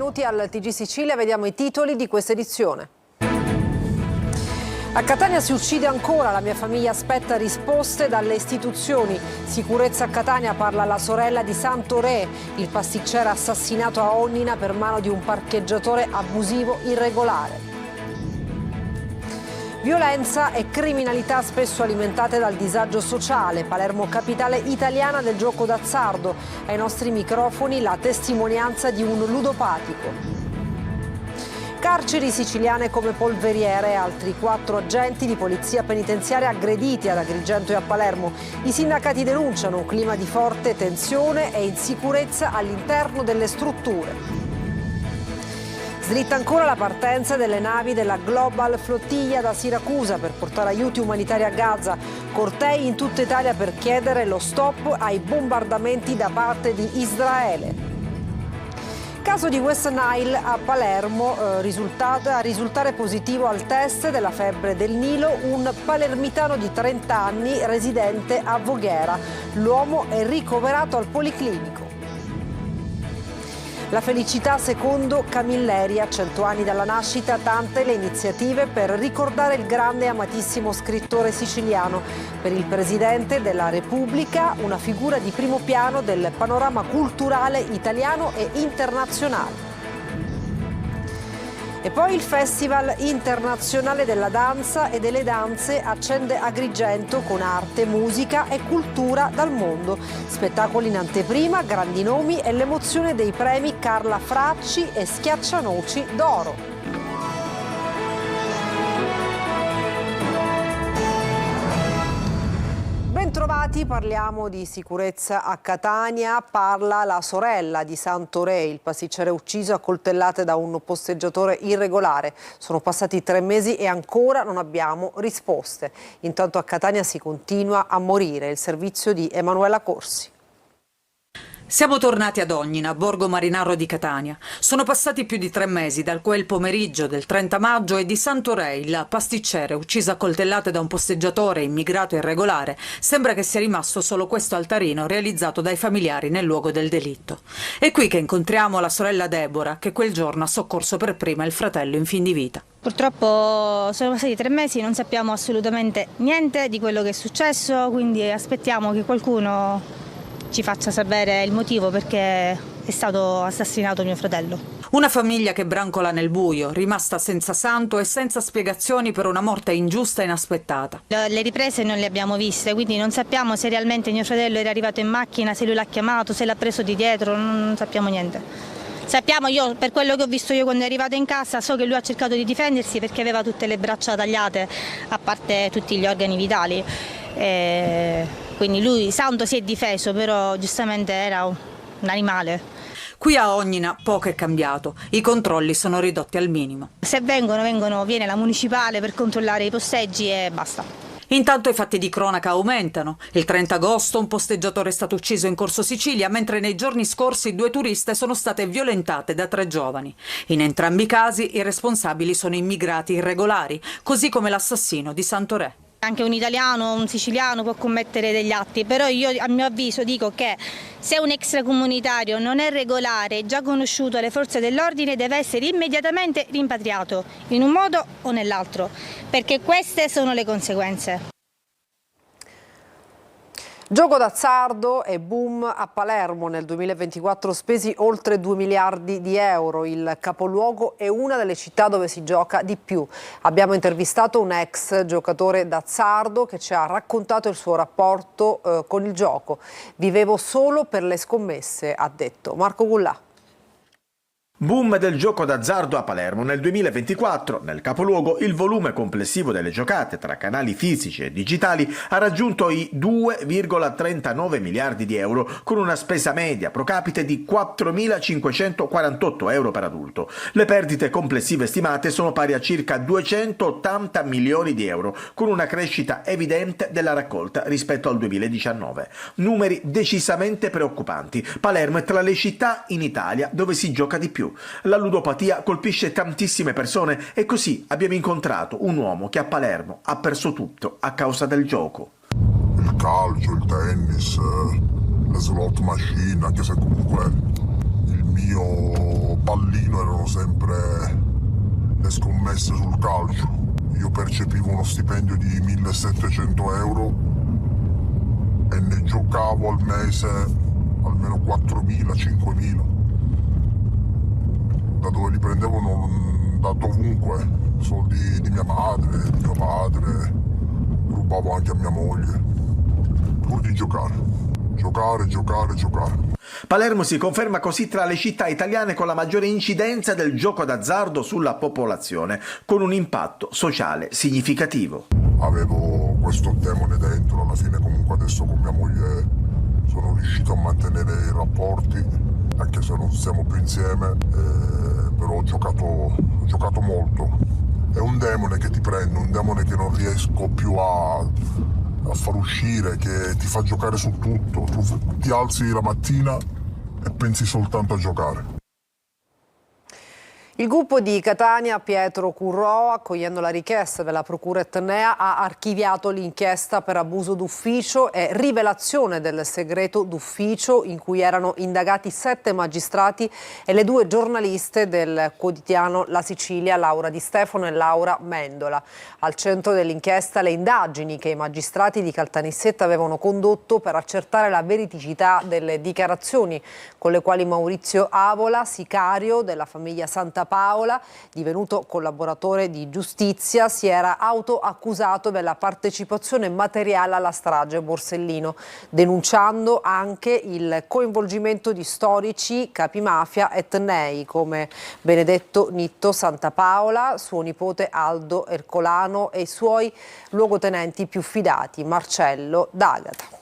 benvenuti al TG Sicilia, vediamo i titoli di questa edizione. A Catania si uccide ancora, la mia famiglia aspetta risposte dalle istituzioni. Sicurezza a Catania, parla la sorella di Santoré, il pasticcere assassinato a Onnina per mano di un parcheggiatore abusivo irregolare. Violenza e criminalità spesso alimentate dal disagio sociale. Palermo, capitale italiana del gioco d'azzardo. Ai nostri microfoni la testimonianza di un ludopatico. Carceri siciliane come polveriere, altri 4 agenti di polizia penitenziaria aggrediti ad Agrigento e a Palermo. I sindacati denunciano un clima di forte tensione e insicurezza all'interno delle strutture. Slitta ancora la partenza delle navi della Global Flottiglia da Siracusa per portare aiuti umanitari a Gaza. Cortei in tutta Italia per chiedere lo stop ai bombardamenti da parte di Israele. Caso di West Nile a Palermo, a risultare positivo al test della febbre del Nilo un palermitano di 30 anni residente a Voghera. L'uomo è ricoverato al Policlinico. La felicità secondo Camilleri, a 100 anni dalla nascita, tante le iniziative per ricordare il grande e amatissimo scrittore siciliano. Per il Presidente della Repubblica una figura di primo piano del panorama culturale italiano e internazionale. E poi il Festival internazionale della danza e delle danze accende Agrigento con arte, musica e cultura dal mondo. Spettacoli in anteprima, grandi nomi e l'emozione dei premi Carla Fracci e Schiaccianoci d'Oro. Bentrovati, parliamo di sicurezza a Catania, parla la sorella di Santoré, il pasticcere ucciso a coltellate da un posteggiatore irregolare. Sono passati 3 mesi e ancora non abbiamo risposte. Intanto a Catania si continua a morire. Il servizio di Emanuela Corsi. Siamo tornati ad Onnina, borgo marinaro di Catania. Sono passati più di 3 mesi dal quel pomeriggio del 30 maggio e di Santoré, il pasticcere ucciso a coltellate da un posteggiatore immigrato irregolare. Sembra che sia rimasto solo questo altarino realizzato dai familiari nel luogo del delitto. È qui che incontriamo la sorella Deborah, che quel giorno ha soccorso per prima il fratello in fin di vita. Purtroppo sono passati 3 mesi, non sappiamo assolutamente niente di quello che è successo, quindi aspettiamo che qualcuno ci faccia sapere il motivo perché è stato assassinato mio fratello. Una famiglia che brancola nel buio, rimasta senza santo e senza spiegazioni per una morte ingiusta e inaspettata. Le riprese non le abbiamo viste, quindi non sappiamo se realmente mio fratello era arrivato in macchina, se lui l'ha chiamato, se l'ha preso di dietro, non sappiamo niente. Sappiamo, io per quello che ho visto io quando è arrivato in casa, so che lui ha cercato di difendersi perché aveva tutte le braccia tagliate, a parte tutti gli organi vitali. Quindi lui santo si è difeso, però giustamente era un animale. Qui a Onnina poco è cambiato, i controlli sono ridotti al minimo. Se viene la municipale per controllare i posteggi e basta. Intanto i fatti di cronaca aumentano. Il 30 agosto un posteggiatore è stato ucciso in Corso Sicilia, mentre nei giorni scorsi 2 turiste sono state violentate da 3 giovani. In entrambi i casi i responsabili sono immigrati irregolari, così come l'assassino di Santoré. Anche un italiano, un siciliano può commettere degli atti, però io a mio avviso dico che se un extracomunitario non è regolare, già conosciuto alle forze dell'ordine, deve essere immediatamente rimpatriato, in un modo o nell'altro, perché queste sono le conseguenze. Gioco d'azzardo e boom a Palermo. Nel 2024 spesi oltre 2 miliardi di euro. Il capoluogo è una delle città dove si gioca di più. Abbiamo intervistato un ex giocatore d'azzardo che ci ha raccontato il suo rapporto con il gioco. Vivevo solo per le scommesse, ha detto Marco Gullà. Boom del gioco d'azzardo a Palermo nel 2024. Nel capoluogo il volume complessivo delle giocate tra canali fisici e digitali ha raggiunto i 2,39 miliardi di euro, con una spesa media pro capite di 4.548 euro per adulto. Le perdite complessive stimate sono pari a circa 280 milioni di euro, con una crescita evidente della raccolta rispetto al 2019. Numeri decisamente preoccupanti. Palermo è tra le città in Italia dove si gioca di più. La ludopatia colpisce tantissime persone e così abbiamo incontrato un uomo che a Palermo ha perso tutto a causa del gioco. Il calcio, il tennis, le slot machine, anche se comunque il mio pallino erano sempre le scommesse sul calcio. Io percepivo uno stipendio di 1.700 euro e ne giocavo al mese almeno 4.000, 5.000. Da dove li prendevo? Da dovunque, soldi di mia madre, di mio padre, rubavo anche a mia moglie, pur di giocare. Giocare. Palermo si conferma così tra le città italiane con la maggiore incidenza del gioco d'azzardo sulla popolazione, con un impatto sociale significativo. Avevo questo demone dentro, alla fine comunque adesso con mia moglie sono riuscito a mantenere i rapporti, anche se non stiamo più insieme, però ho giocato molto. È un demone che ti prende, un demone che non riesco più a far uscire, che ti fa giocare su tutto. Tu ti alzi la mattina e pensi soltanto a giocare. Il gruppo di Catania, Pietro Currò, accogliendo la richiesta della Procura etnea, ha archiviato l'inchiesta per abuso d'ufficio e rivelazione del segreto d'ufficio in cui erano indagati 7 magistrati e le 2 giornaliste del quotidiano La Sicilia, Laura Di Stefano e Laura Mendola. Al centro dell'inchiesta le indagini che i magistrati di Caltanissetta avevano condotto per accertare la veridicità delle dichiarazioni con le quali Maurizio Avola, sicario della famiglia Santa Paola, divenuto collaboratore di giustizia, si era autoaccusato della partecipazione materiale alla strage Borsellino, denunciando anche il coinvolgimento di storici capimafia etnei come Benedetto Nitto Santa Paola, suo nipote Aldo Ercolano e i suoi luogotenenti più fidati, Marcello D'Agata.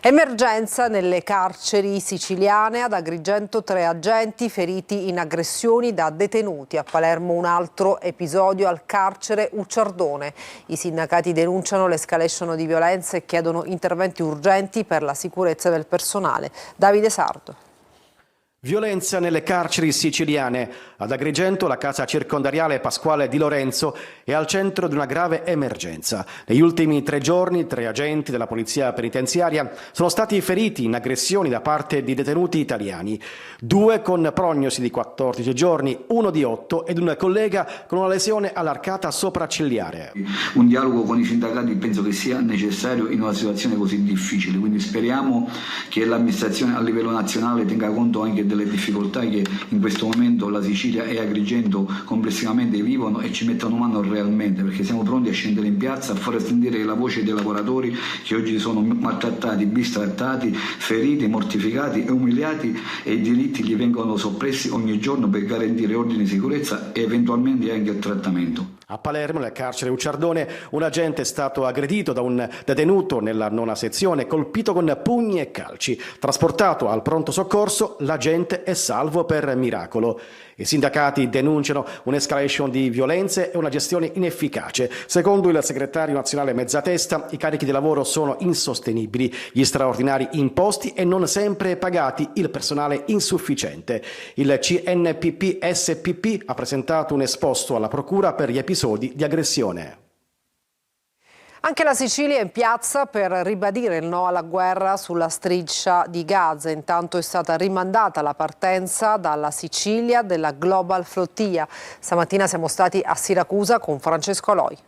Emergenza nelle carceri siciliane. Ad Agrigento 3 agenti feriti in aggressioni da detenuti. A Palermo un altro episodio al carcere Ucciardone. I sindacati denunciano l'escalation di violenza e chiedono interventi urgenti per la sicurezza del personale. Davide Sardo. Violenza nelle carceri siciliane. Ad Agrigento la casa circondariale Pasquale Di Lorenzo è al centro di una grave emergenza. Negli ultimi 3 giorni 3 agenti della polizia penitenziaria sono stati feriti in aggressioni da parte di detenuti italiani. 2 con prognosi di 14 giorni, 1 di 8 ed un collega con una lesione all'arcata sopraccigliare. Un dialogo con i sindacati penso che sia necessario in una situazione così difficile, quindi speriamo che l'amministrazione a livello nazionale tenga conto anche delle difficoltà che in questo momento la Sicilia e Agrigento complessivamente vivono e ci mettano mano realmente, perché siamo pronti a scendere in piazza a far sentire la voce dei lavoratori che oggi sono maltrattati, bistrattati, feriti, mortificati e umiliati e i diritti gli vengono soppressi ogni giorno per garantire ordine e sicurezza e eventualmente anche il trattamento. A Palermo, nel carcere Ucciardone, un agente è stato aggredito da un detenuto nella 9ª sezione, colpito con pugni e calci. Trasportato al pronto soccorso, l'agente è salvo per miracolo. I sindacati denunciano un'escalation di violenze e una gestione inefficace. Secondo il segretario nazionale Mezzatesta, i carichi di lavoro sono insostenibili, gli straordinari imposti e non sempre pagati, il personale insufficiente. Il CNPP-SPP ha presentato un esposto alla Procura per gli episodi di aggressione. Anche la Sicilia è in piazza per ribadire il no alla guerra sulla striscia di Gaza. Intanto è stata rimandata la partenza dalla Sicilia della Global Flotilla. Stamattina siamo stati a Siracusa con Francesco Aloi.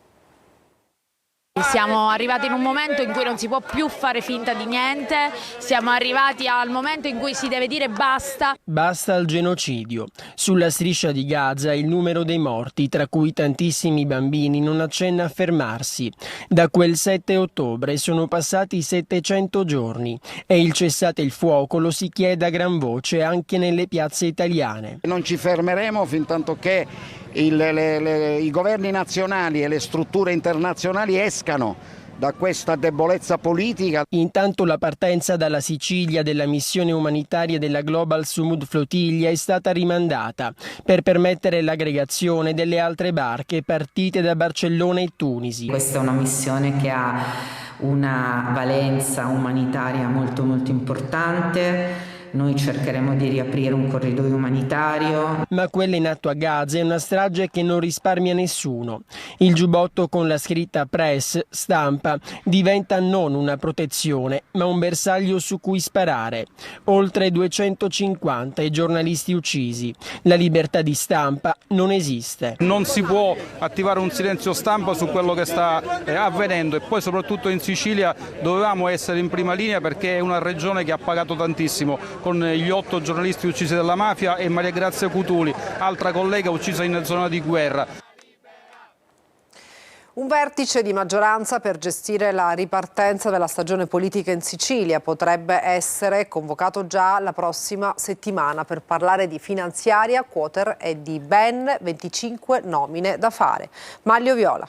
Siamo arrivati in un momento in cui non si può più fare finta di niente, siamo arrivati al momento in cui si deve dire basta. Basta al genocidio. Sulla striscia di Gaza il numero dei morti, tra cui tantissimi bambini, non accenna a fermarsi. Da quel 7 ottobre sono passati 700 giorni e il cessate il fuoco lo si chiede a gran voce anche nelle piazze italiane. Non ci fermeremo fin tanto che i governi nazionali e le strutture internazionali escano da questa debolezza politica. Intanto la partenza dalla Sicilia della missione umanitaria della Global Sumud Flotilla è stata rimandata per permettere l'aggregazione delle altre barche partite da Barcellona e Tunisi. Questa è una missione che ha una valenza umanitaria molto importante. noi cercheremo di riaprire un corridoio umanitario. Ma quella in atto a Gaza è una strage che non risparmia nessuno. Il giubbotto con la scritta Press, stampa, diventa non una protezione, ma un bersaglio su cui sparare. Oltre 250 i giornalisti uccisi. La libertà di stampa non esiste. Non si può attivare un silenzio stampa su quello che sta avvenendo, e poi soprattutto in Sicilia dovevamo essere in prima linea perché è una regione che ha pagato tantissimo, con gli 8 giornalisti uccisi dalla mafia e Maria Grazia Cutuli, altra collega uccisa in zona di guerra. Un vertice di maggioranza per gestire la ripartenza della stagione politica in Sicilia potrebbe essere convocato già la prossima settimana per parlare di finanziaria, quoter e di ben 25 nomine da fare. Maglio Viola.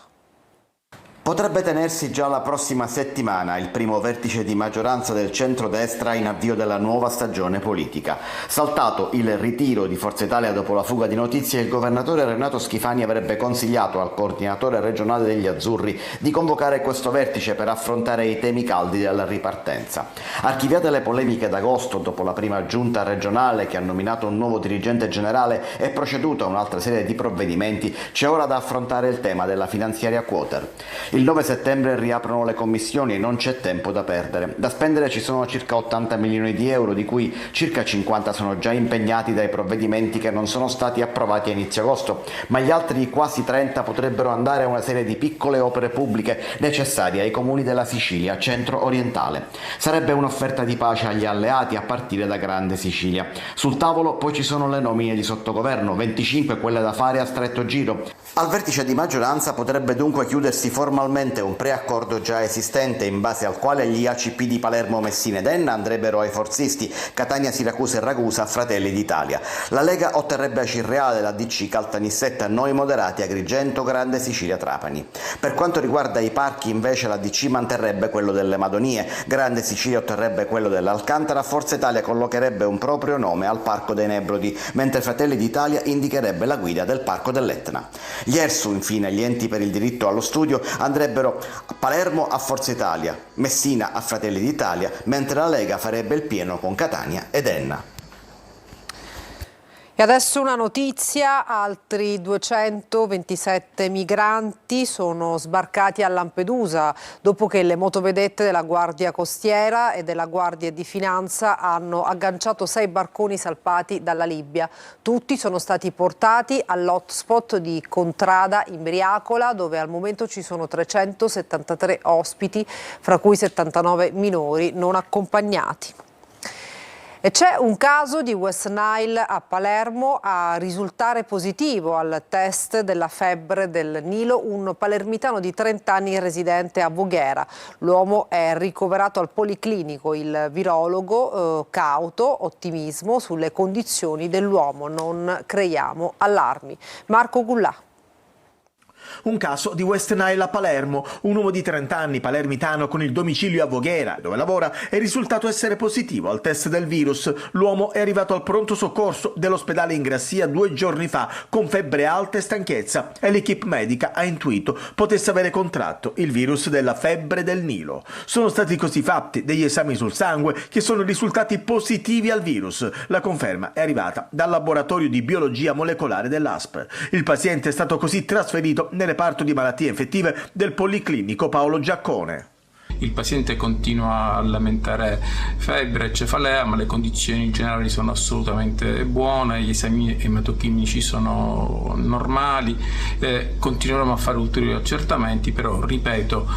Potrebbe tenersi già la prossima settimana il primo vertice di maggioranza del centrodestra in avvio della nuova stagione politica. Saltato il ritiro di Forza Italia dopo la fuga di notizie, il governatore Renato Schifani avrebbe consigliato al coordinatore regionale degli Azzurri di convocare questo vertice per affrontare i temi caldi della ripartenza. Archiviate le polemiche d'agosto dopo la prima giunta regionale che ha nominato un nuovo dirigente generale e proceduto a un'altra serie di provvedimenti, c'è ora da affrontare il tema della finanziaria quoter. Il 9 settembre riaprono le commissioni e non c'è tempo da perdere. Da spendere ci sono circa 80 milioni di euro, di cui circa 50 sono già impegnati dai provvedimenti che non sono stati approvati a inizio agosto, ma gli altri quasi 30 potrebbero andare a una serie di piccole opere pubbliche necessarie ai comuni della Sicilia centro-orientale. Sarebbe un'offerta di pace agli alleati a partire da Grande Sicilia. Sul tavolo poi ci sono le nomine di sottogoverno, 25 quelle da fare a stretto giro. Al vertice di maggioranza potrebbe dunque chiudersi formalmente un preaccordo già esistente in base al quale gli ACP di Palermo, Messina ed Enna andrebbero ai forzisti, Catania, Siracusa e Ragusa a Fratelli d'Italia. La Lega otterrebbe a Cirreale, la DC Caltanissetta, Noi Moderati, Agrigento, Grande Sicilia, Trapani. Per quanto riguarda i parchi invece la DC manterrebbe quello delle Madonie, Grande Sicilia otterrebbe quello dell'Alcantara, Forza Italia collocherebbe un proprio nome al Parco dei Nebrodi, mentre Fratelli d'Italia indicherebbe la guida del Parco dell'Etna. Gli ERSU, infine, gli enti per il diritto allo studio, andrebbero a Palermo a Forza Italia, Messina a Fratelli d'Italia, mentre la Lega farebbe il pieno con Catania ed Enna. E adesso una notizia: altri 227 migranti sono sbarcati a Lampedusa dopo che le motovedette della Guardia Costiera e della Guardia di Finanza hanno agganciato 6 barconi salpati dalla Libia. Tutti sono stati portati all'hotspot di Contrada in Briacola, dove al momento ci sono 373 ospiti, fra cui 79 minori non accompagnati. E c'è un caso di West Nile a Palermo a risultare positivo al test della febbre del Nilo, un palermitano di 30 anni residente a Voghera. L'uomo è ricoverato al Policlinico, il virologo cauto, ottimismo sulle condizioni dell'uomo, non creiamo allarmi. Marco Gullà. Un caso di West Nile a Palermo. Un uomo di 30 anni, palermitano con il domicilio a Voghera, dove lavora, è risultato essere positivo al test del virus. L'uomo è arrivato al pronto soccorso dell'ospedale in Grassia 2 giorni fa con febbre alta e stanchezza e l'equipe medica ha intuito potesse avere contratto il virus della febbre del Nilo. Sono stati così fatti degli esami sul sangue che sono risultati positivi al virus. La conferma è arrivata dal laboratorio di biologia molecolare dell'ASP. Il paziente è stato così trasferito nel reparto di malattie infettive del Policlinico Paolo Giaccone. Il paziente continua a lamentare febbre e cefalea, ma le condizioni generali sono assolutamente buone, gli esami ematochimici sono normali, continueremo a fare ulteriori accertamenti, però ripeto,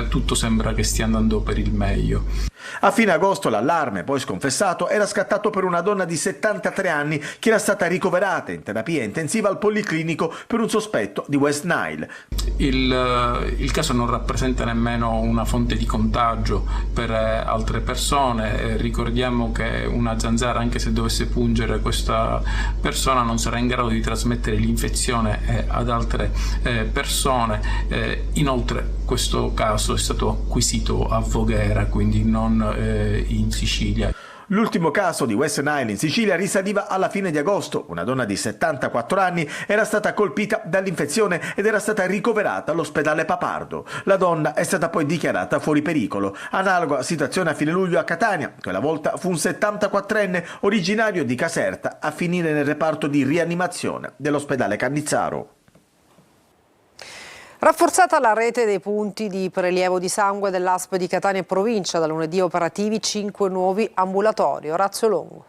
tutto sembra che stia andando per il meglio. A fine agosto l'allarme, poi sconfessato, era scattato per una donna di 73 anni che era stata ricoverata in terapia intensiva al Policlinico per un sospetto di West Nile. Il caso non rappresenta nemmeno una fonte di contagio per altre persone. Ricordiamo che una zanzara, anche se dovesse pungere questa persona, non sarà in grado di trasmettere l'infezione ad altre persone. Inoltre questo caso è stato acquisito a Voghera, quindi non in Sicilia. L'ultimo caso di West Nile in Sicilia risaliva alla fine di agosto. Una donna di 74 anni era stata colpita dall'infezione ed era stata ricoverata all'ospedale Papardo. La donna è stata poi dichiarata fuori pericolo. Analoga situazione a fine luglio a Catania. Quella volta fu un 74enne originario di Caserta a finire nel reparto di rianimazione dell'ospedale Cannizzaro. Rafforzata la rete dei punti di prelievo di sangue dell'ASP di Catania e provincia, da lunedì operativi 5 nuovi ambulatori. Orazio Longo.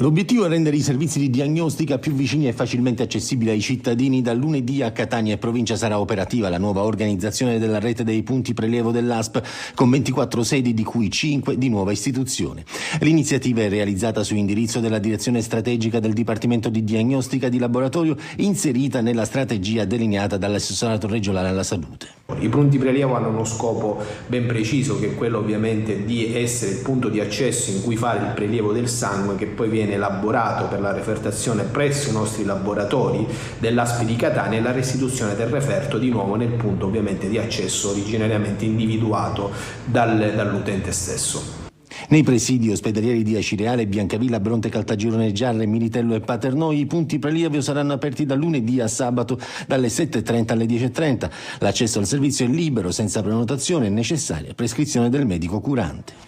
L'obiettivo è rendere i servizi di diagnostica più vicini e facilmente accessibili ai cittadini. Dal lunedì a Catania e provincia sarà operativa la nuova organizzazione della rete dei punti prelievo dell'ASP con 24 sedi, di cui 5 di nuova istituzione. L'iniziativa è realizzata su indirizzo della direzione strategica del Dipartimento di Diagnostica di Laboratorio, inserita nella strategia delineata dall'assessorato regionale alla salute. I punti prelievo hanno uno scopo ben preciso, che è quello ovviamente di essere il punto di accesso in cui fare il prelievo del sangue, che poi viene elaborato per la refertazione presso i nostri laboratori dell'ASP di Catania e la restituzione del referto di nuovo nel punto ovviamente di accesso originariamente individuato dall'utente stesso. Nei presidi ospedalieri di Acireale, Biancavilla, Bronte, Caltagirone Gialle, Militello e Paternò i punti prelievo saranno aperti da lunedì a sabato dalle 7:30 alle 10:30. L'accesso al servizio è libero, senza prenotazione, è necessaria prescrizione del medico curante.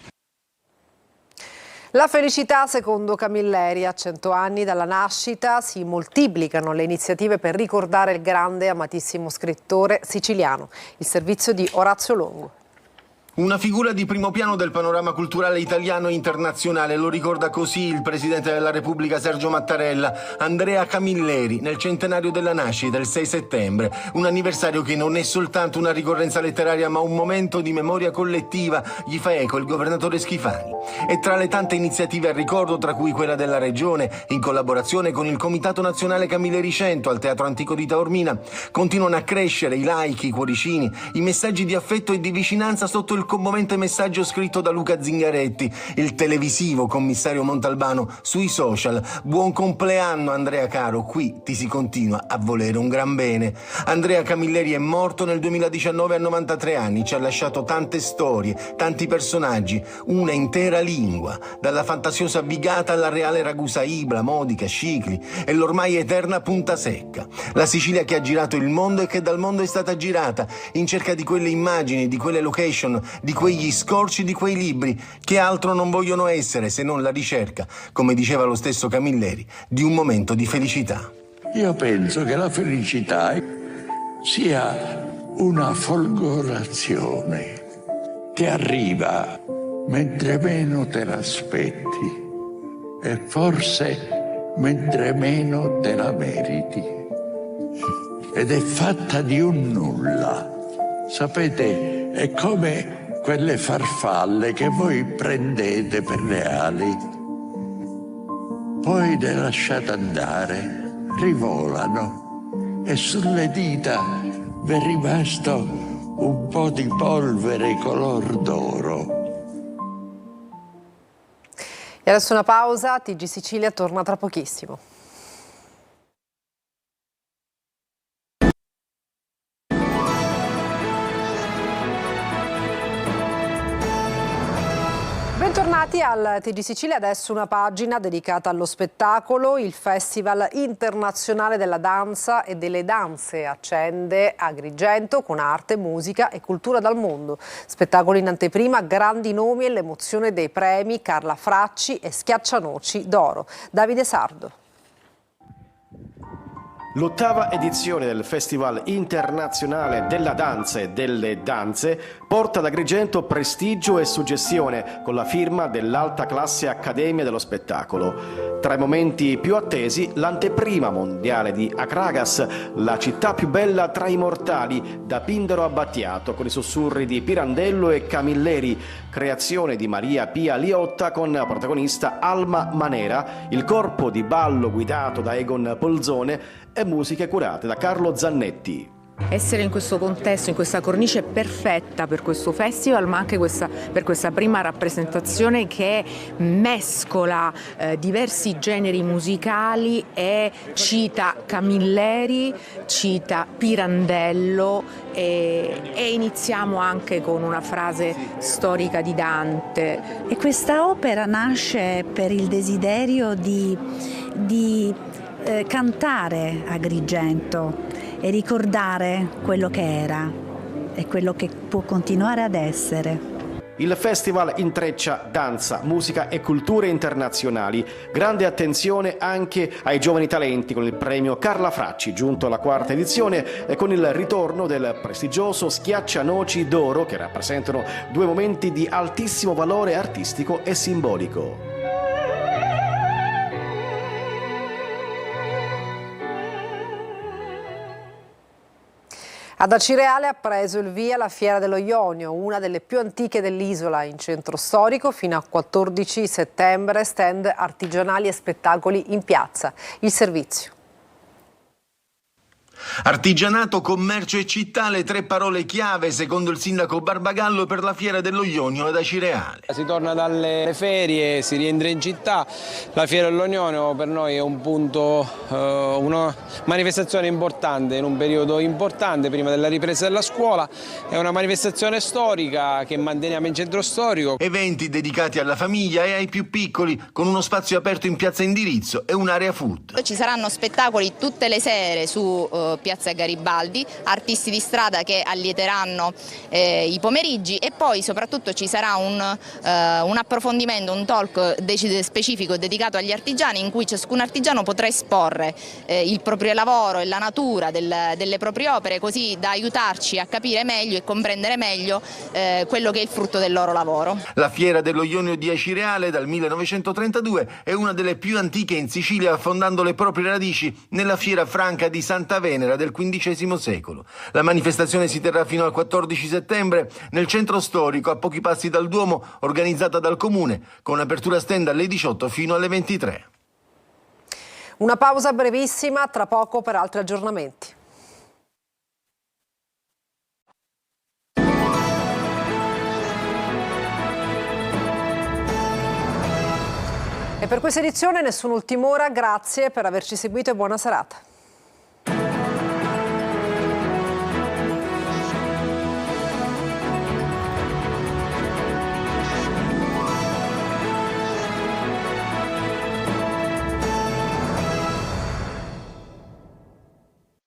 La felicità secondo Camilleri. A 100 anni dalla nascita si moltiplicano le iniziative per ricordare il grande e amatissimo scrittore siciliano. Il servizio di Orazio Longo. Una figura di primo piano del panorama culturale italiano e internazionale, lo ricorda così il Presidente della Repubblica Sergio Mattarella, Andrea Camilleri, nel centenario della nascita, il 6 settembre, un anniversario che non è soltanto una ricorrenza letteraria ma un momento di memoria collettiva, gli fa eco il governatore Schifani. E tra le tante iniziative a ricordo, tra cui quella della Regione, in collaborazione con il Comitato Nazionale Camilleri 100 al Teatro Antico di Taormina, continuano a crescere i like, i cuoricini, i messaggi di affetto e di vicinanza sotto il commovente messaggio scritto da Luca Zingaretti, il televisivo commissario Montalbano, sui social. Buon compleanno Andrea caro, qui ti si continua a volere un gran bene. Andrea Camilleri è morto nel 2019 a 93 anni, ci ha lasciato tante storie, tanti personaggi, una intera lingua, dalla fantasiosa Bigata alla reale Ragusa Ibla, Modica, Scicli e l'ormai eterna Punta Secca. La Sicilia che ha girato il mondo e che dal mondo è stata girata, in cerca di quelle immagini, di quelle location, di quegli scorci, di quei libri che altro non vogliono essere se non la ricerca, come diceva lo stesso Camilleri, di un momento di felicità. Io penso che la felicità sia una folgorazione che arriva mentre meno te l'aspetti e forse mentre meno te la meriti, ed è fatta di un nulla. Sapete, è come quelle farfalle che voi prendete per le ali, poi le lasciate andare, rivolano e sulle dita vi è rimasto un po' di polvere color d'oro. E adesso una pausa, TG Sicilia torna tra pochissimo. Bentornati al TG Sicilia, adesso una pagina dedicata allo spettacolo. Il Festival Internazionale della Danza e delle Danze accende a Agrigento con arte, musica e cultura dal mondo. Spettacolo in anteprima, grandi nomi e l'emozione dei premi Carla Fracci e Schiaccianoci d'Oro. Davide Sardo. L'8ª edizione del Festival Internazionale della Danza e delle Danze porta ad Agrigento prestigio e suggestione con la firma dell'alta classe Accademia dello Spettacolo. Tra i momenti più attesi, l'anteprima mondiale di Akragas, la città più bella tra i mortali, da Pindaro a Battiato, con i sussurri di Pirandello e Camilleri, creazione di Maria Pia Liotta con protagonista Alma Manera, il corpo di ballo guidato da Egon Polzone e musiche curate da Carlo Zannetti. Essere in questo contesto, in questa cornice è perfetta per questo festival, ma anche per questa prima rappresentazione che mescola diversi generi musicali e cita Camilleri, cita Pirandello e iniziamo anche con una frase storica di Dante. E questa opera nasce per il desiderio di cantare Agrigento e ricordare quello che era e quello che può continuare ad essere. Il festival intreccia danza, musica e culture internazionali. Grande attenzione anche ai giovani talenti con il premio Carla Fracci, giunto alla 4ª edizione, e con il ritorno del prestigioso Schiaccianoci d'Oro, che rappresentano 2 momenti di altissimo valore artistico e simbolico. Ad Acireale ha preso il via la Fiera dello Ionio, una delle più antiche dell'isola, in centro storico. Fino a 14 settembre, stand artigianali e spettacoli in piazza. Il servizio. Artigianato, commercio e città, le 3 parole chiave secondo il sindaco Barbagallo per la Fiera dello Ionio ad Acireale. Si torna dalle ferie, si rientra in città. La Fiera dello Ionio per noi è un punto, una manifestazione importante in un periodo importante prima della ripresa della scuola. È una manifestazione storica che manteniamo in centro storico. Eventi dedicati alla famiglia e ai più piccoli, con uno spazio aperto in piazza Indirizzo e un'area food. Ci saranno spettacoli tutte le sere su Piazza Garibaldi, artisti di strada che allieteranno i pomeriggi, e poi soprattutto ci sarà un approfondimento, un talk specifico dedicato agli artigiani, in cui ciascun artigiano potrà esporre il proprio lavoro e la natura delle proprie opere, così da aiutarci a capire meglio e comprendere meglio quello che è il frutto del loro lavoro. La Fiera dello Ionio di Acireale dal 1932 è una delle più antiche in Sicilia, affondando le proprie radici nella Fiera Franca di Santa Venera del XV secolo. La manifestazione si terrà fino al 14 settembre nel centro storico, a pochi passi dal Duomo, organizzata dal Comune, con apertura stand alle 18 fino alle 23. Una pausa brevissima, tra poco per altri aggiornamenti. E per questa edizione nessun ultim'ora, grazie per averci seguito e buona serata.